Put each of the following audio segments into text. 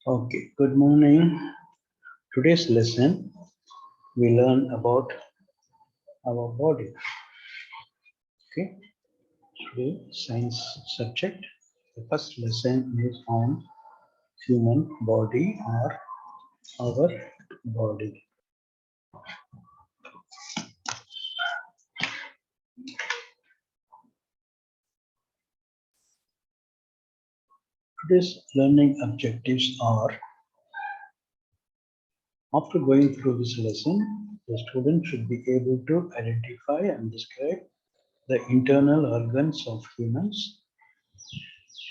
Okay, good morning. Today's lesson we learn about our body. Okay, today science subject. The first lesson is on human body or our body. Today's learning objectives are: after going through this lesson, the student should be able to identify and describe the internal organs of humans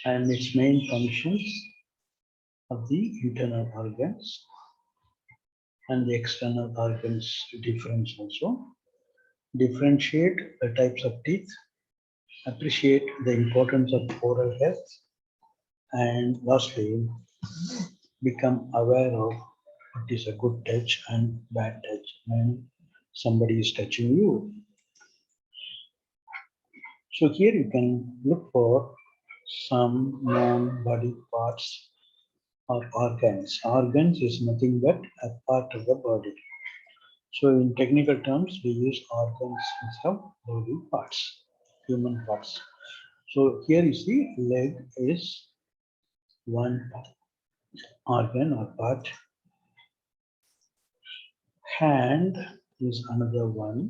and its main functions of the internal organs and the external organs difference also, differentiate the types of teeth, appreciate the importance of oral health, and lastly, become aware of what is a good touch and bad touch when somebody is touching you. So here you can look for some non-body parts or organs. Organs is nothing but a part of the body. So in technical terms, we use organs instead of body parts, human parts. So here you see leg is one organ or part. Hand is another one.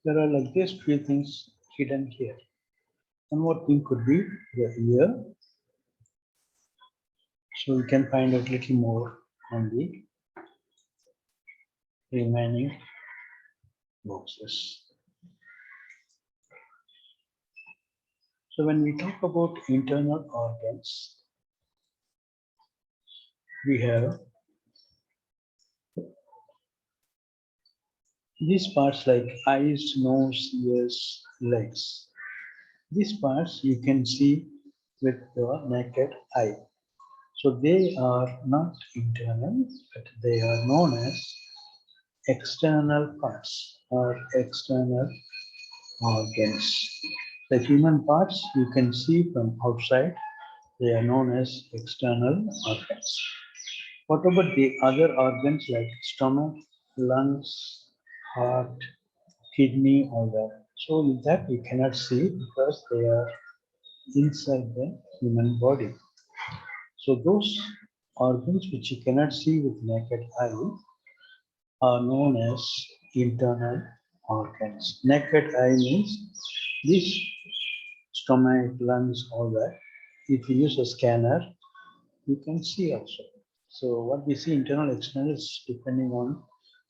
There are like this few things hidden here. One more thing could be the ear. So we can find out a little more on the remaining boxes. So when we talk about internal organs, we have these parts like eyes, nose, ears, legs. These parts you can see with your naked eye. So they are not internal, but they are known as external parts or external organs. The human parts you can see from outside, they are known as external organs. What about the other organs like stomach, lungs, heart, kidney, all that? So that you cannot see because they are inside the human body. So those organs which you cannot see with naked eye are known as internal organs. Naked eye means this stomach, lungs, all that. If you use a scanner, you can see also. So what we see internal, external is depending on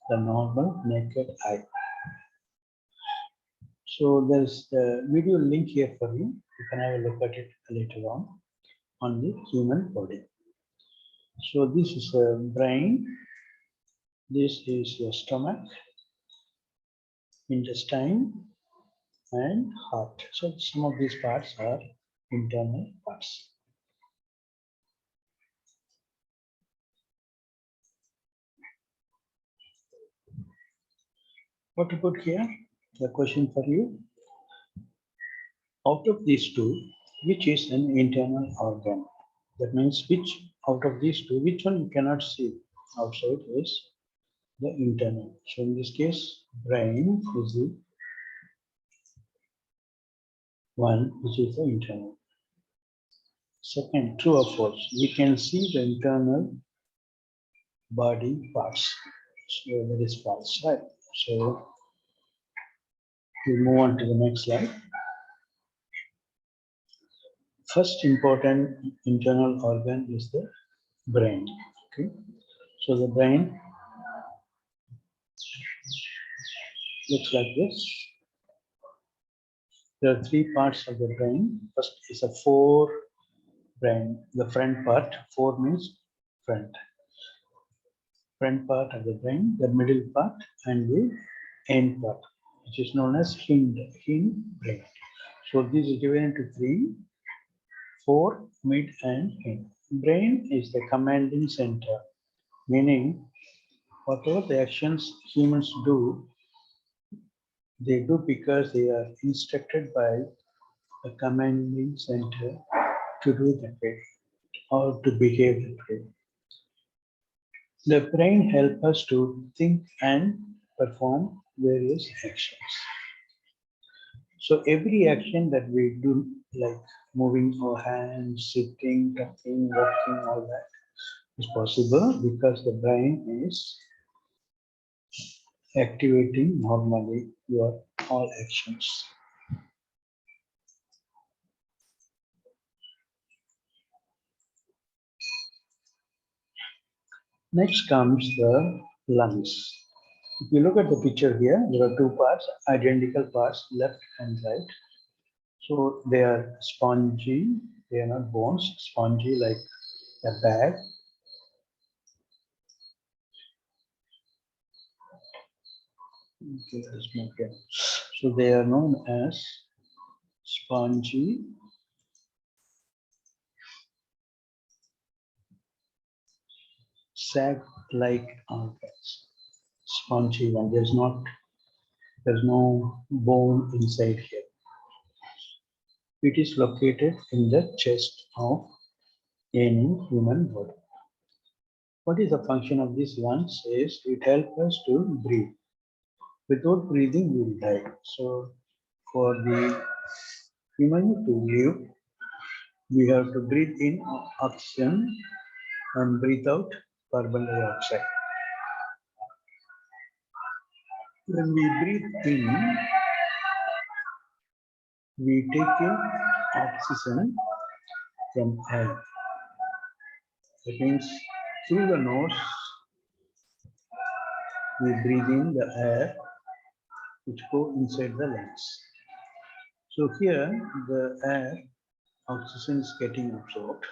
the normal naked eye. So there's the video link here for you. You can have a look at it later on the human body. So this is a brain. This is your stomach, intestine, and heart. So some of these parts are internal parts. What about here? The question for you. Out of these two, which is an internal organ? That means which out of these two, which one you cannot see outside is the internal. So in this case, brain is the one which is the internal. Second, true or false? We can see the internal body parts. So that is false, right? So we move on to the next slide. First important internal organ is the brain. Okay, so the brain looks like this. There are three parts of the brain. First is a fore brain. The front part. Fore means front. Front part of the brain, the middle part, and the end part, which is known as hind brain. So this is divided into three: fore, mid, and hind. Brain is the commanding center, meaning whatever the actions humans do, they do because they are instructed by the commanding center to do that way or to behave that way. The brain helps us to think and perform various actions. So every action that we do, like moving our hands, sitting, talking, walking, all that is possible because the brain is activating normally your all actions. Next comes the lungs. If you look at the picture here, there are two parts, identical parts, left and right. So they are spongy, they are not bones, spongy like a bag. Okay, let's move here. So they are known as spongy sac-like organs. Spongy one. There's no bone inside here. It is located in the chest of any human body. What is the function of these lungs? Is it helps us to breathe. Without breathing, we will die. So, for the human to live, we have to breathe in oxygen and breathe out carbon dioxide. When we breathe in, we take in oxygen from air. That means through the nose, we breathe in the air which go inside the lungs. So here the air, oxygen is getting absorbed,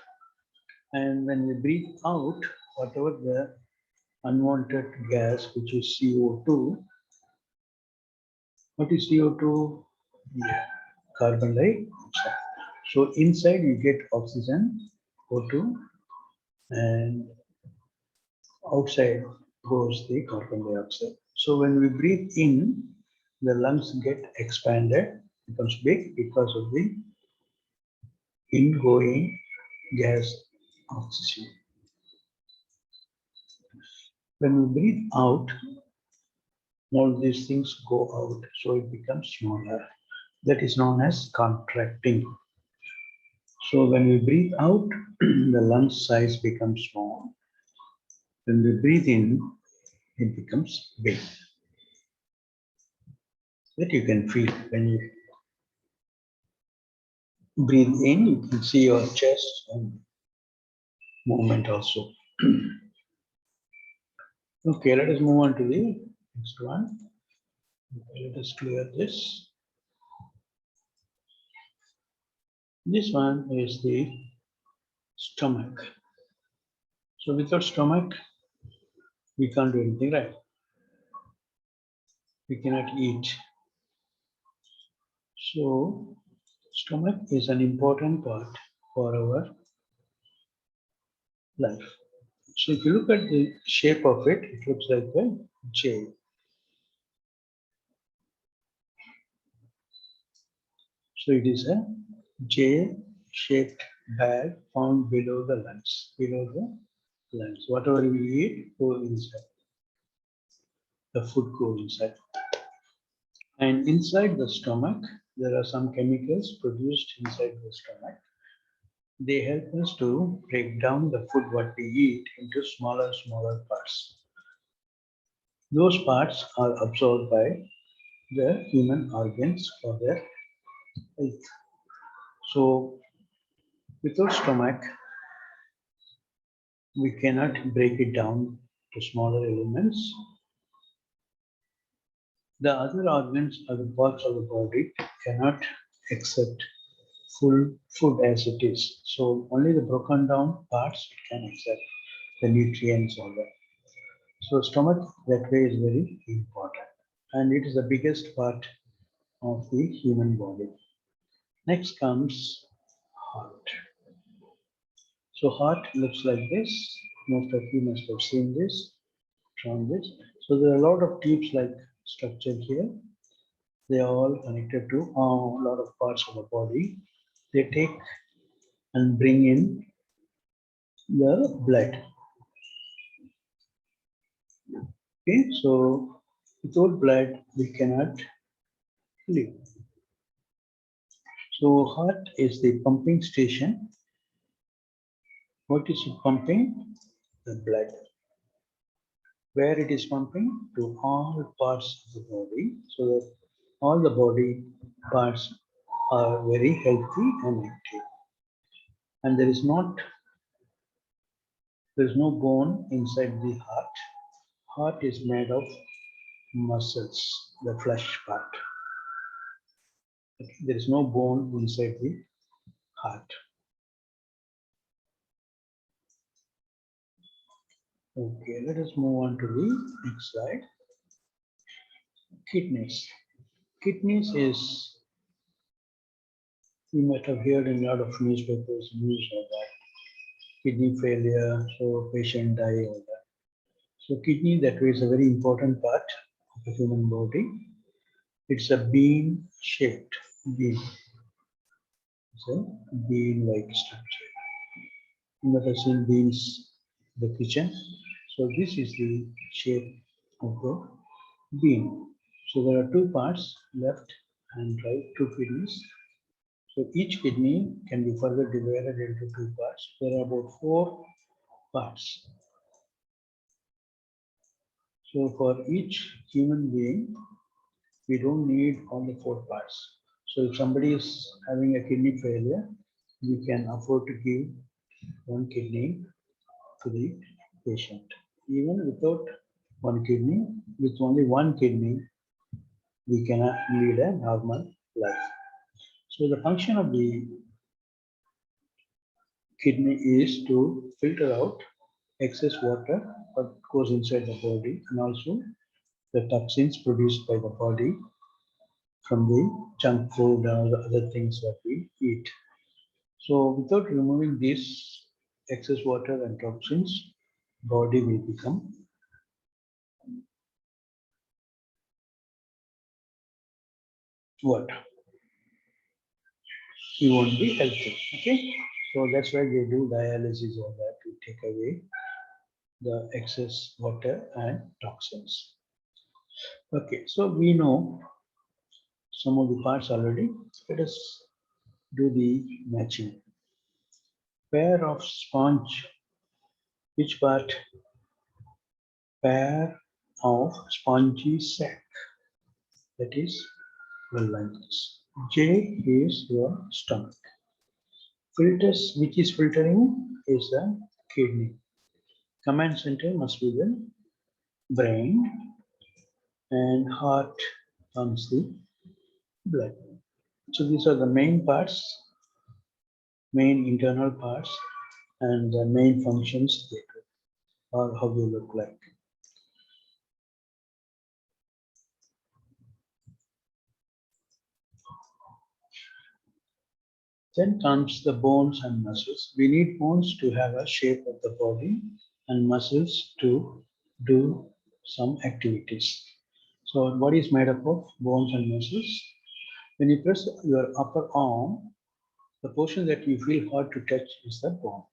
and when we breathe out, whatever the unwanted gas, which is CO2, what is CO2? Yeah, carbon dioxide. So inside you get oxygen, O2, and outside goes the carbon dioxide. So when we breathe in, the lungs get expanded, becomes big because of the ingoing gas oxygen. When we breathe out, all these things go out, so it becomes smaller. That is known as contracting. So when we breathe out, the lung size becomes small. When we breathe in, it becomes big. That you can feel when you breathe in, you can see your chest and movement also. Okay, let us move on to the next one. Okay, let us clear this. This one is the stomach. So without stomach, we can't do anything, right? We cannot eat. So stomach is an important part for our life. So if you look at the shape of it, it looks like a J. So it is a J-shaped bag found below the lungs. Below the lungs. Whatever we eat goes inside. The food goes inside. And inside the stomach, there are some chemicals produced inside the stomach. They help us to break down the food what we eat into smaller parts. Those parts are absorbed by the human organs for their health. So without stomach, we cannot break it down to smaller elements. The other organs or the parts of the body cannot accept full food as it is. So only the broken down parts can accept the nutrients of that. So stomach that way is very important, and it is the biggest part of the human body. Next comes heart. So heart looks like this. Most of you must have seen this, from this. So there are a lot of tubes like structure here. They are all connected to a lot of parts of the body. They take and bring in the blood. Okay, so without blood we cannot live. So heart is the pumping station. What is it pumping? The blood. Where it is pumping? To all parts of the body, so that all the body parts are very healthy and active. And there is no bone inside the heart. Heart is made of muscles, the flesh part. Okay, there is no bone inside the heart. Okay, let us move on to the next slide. Kidneys. Kidneys is, you might have heard in a lot of newspapers, news of that. Kidney failure, so patient die, all that. So kidney, that is a very important part of the human body. It's a bean-shaped bean. It's a bean-like structure. You might have seen beans in the kitchen. So this is the shape of the bean. So there are two parts, left and right, two kidneys. So each kidney can be further divided into two parts. There are about 4 parts. So for each human being, we don't need all the 4 parts. So if somebody is having a kidney failure, we can afford to give one kidney to the patient. Even without one kidney, with only one kidney, we cannot lead a normal life. So the function of the kidney is to filter out excess water that goes inside the body, and also the toxins produced by the body from the junk food and the other things that we eat. So without removing this excess water and toxins, body will become what? We won't be healthy. Okay. So that's why they do dialysis or that to take away the excess water and toxins. Okay, so we know some of the parts already. Let us do the matching. Pair of sponge. Which part? Pair of spongy sac. That is well like this. J is your stomach. Filters, which is filtering, is the kidney. Command center must be the brain, and heart pumps the blood. So these are the main parts, main internal parts, and the main functions they do, or how they look like. Then comes the bones and muscles. We need bones to have a shape of the body and muscles to do some activities. So what is made up of bones and muscles? When you press your upper arm, the portion that you feel hard to touch is the bone.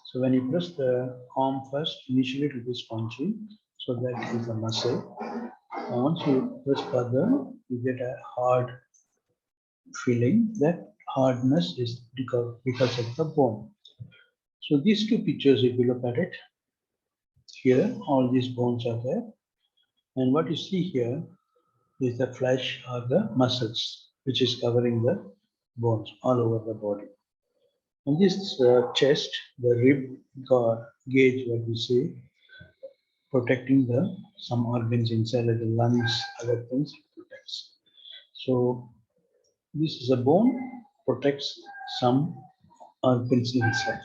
So when you press the arm first, initially it will be spongy, so that is the muscle. And once you press further, you get a hard feeling. That hardness is because of the bone. So these two pictures, if you look at it, here all these bones are there, and what you see here is the flesh or the muscles, which is covering the bones all over the body. And this chest, the rib gauge, what we see, protecting the some organs inside, like the lungs, other things it protects. So this is a bone, protects some organs inside.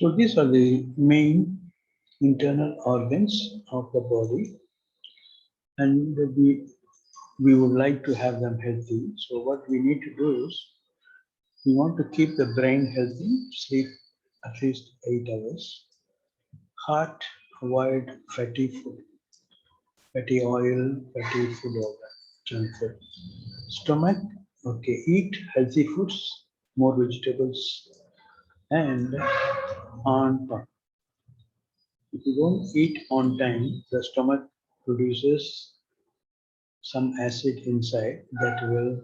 So these are the main internal organs of the body, and we would like to have them healthy. So what we need to do is, we want to keep the brain healthy, sleep at least 8 hours. Heart, avoid fatty food, fatty oil, fatty food, all that, junk food. Stomach, okay, eat healthy foods, more vegetables, and on time. If you don't eat on time, the stomach produces some acid inside that will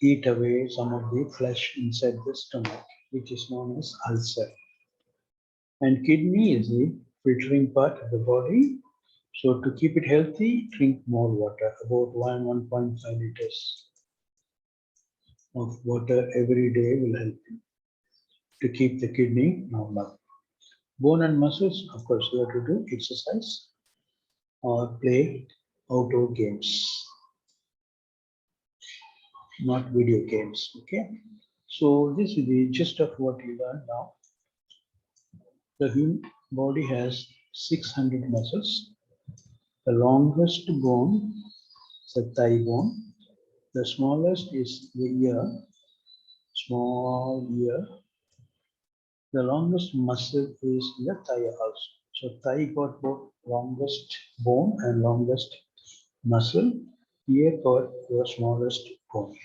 eat away some of the flesh inside the stomach, which is known as ulcer. And kidney is the filtering part of the body. So to keep it healthy, drink more water, about 1.5 liters of water every day will help you to keep the kidney normal. Bone and muscles, of course, you have to do exercise or play outdoor games, not video games. Okay. So this is the gist of what you learned now. The human body has 600 muscles. The longest bone is the thigh bone. The smallest is the ear, small ear. The longest muscle is the thigh also. So thigh got both longest bone and longest muscle. Ear got the smallest bone.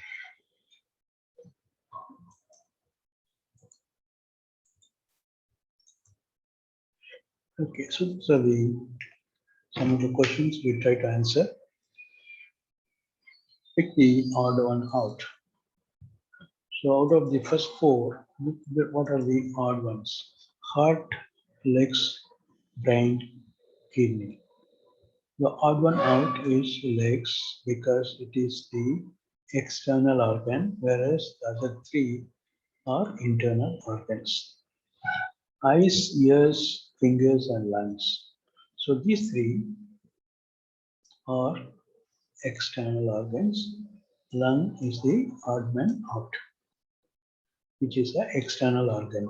Okay, so these are some of the questions we try to answer. Pick the odd one out. So out of the first four, what are the odd ones? Heart, legs, brain, kidney. The odd one out is legs because it is the external organ, whereas the other three are internal organs. Eyes, ears, fingers, and lungs. So these three are external organs. Lung is the odd man out, which is an external organ.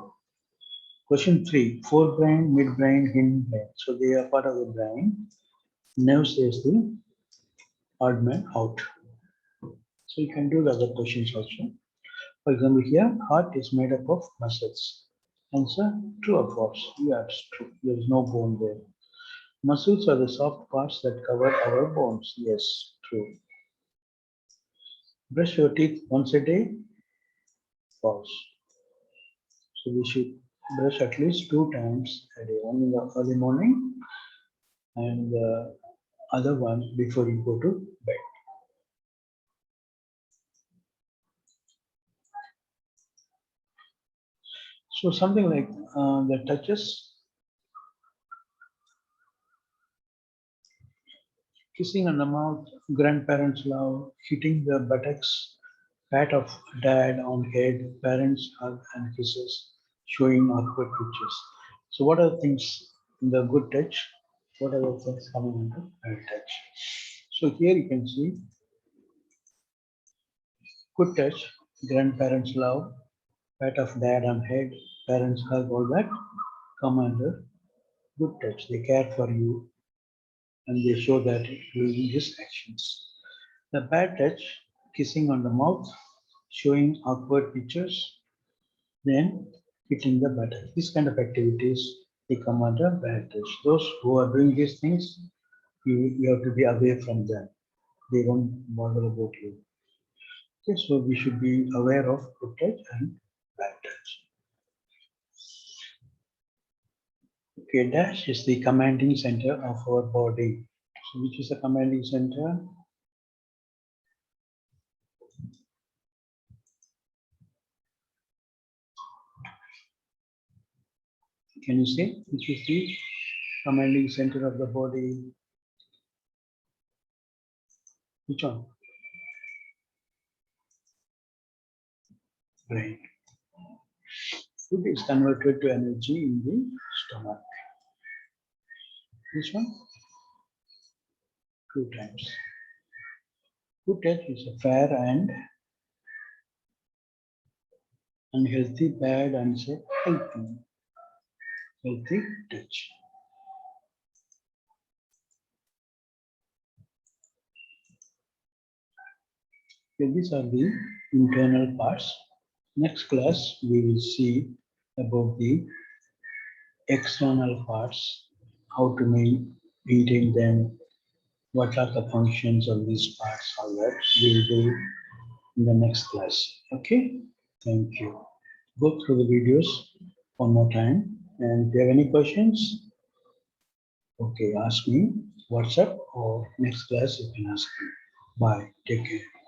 Question 3, forebrain, midbrain, hindbrain. So they are part of the brain. Nerves is the odd man out. So you can do the other questions also. For example, here, heart is made up of muscles. Answer, true or false? Yes, true. There is no bone there. Muscles are the soft parts that cover our bones. Yes, true. Brush your teeth once a day. False. So we should brush at least 2 times a day. One in the early morning and the other one before you go to bed. So something like the touches, kissing on the mouth, grandparents love, hitting the buttocks, pat of dad on head, parents hug and kisses, showing awkward pictures. So what are the things in the good touch? What are the things coming into bad touch? So here you can see good touch, grandparents love, pat of dad on head, parents hug, all that come under good touch. They care for you and they show that using his actions. The bad touch, kissing on the mouth, showing awkward pictures, then hitting the button. These kind of activities, they come under bad touch. Those who are doing these things, you have to be away from them. They don't bother about you. Okay, so we should be aware of good touch and bad touch. Okay, dash is the commanding center of our body. So which is the commanding center? Can you say which is the commanding center of the body? Which one? Brain. Food is converted to energy in the stomach. This one? 2 times. Good touch is a fair and unhealthy, bad and say healthy touch. Okay, these are the internal parts. Next class, we will see about the external parts, how to maintain them, what are the functions of these parts, all that we will do in the next class. Okay, thank you. Go through the videos one more time. And if you have any questions, okay, ask me WhatsApp or next class you can ask me. Bye. Take care.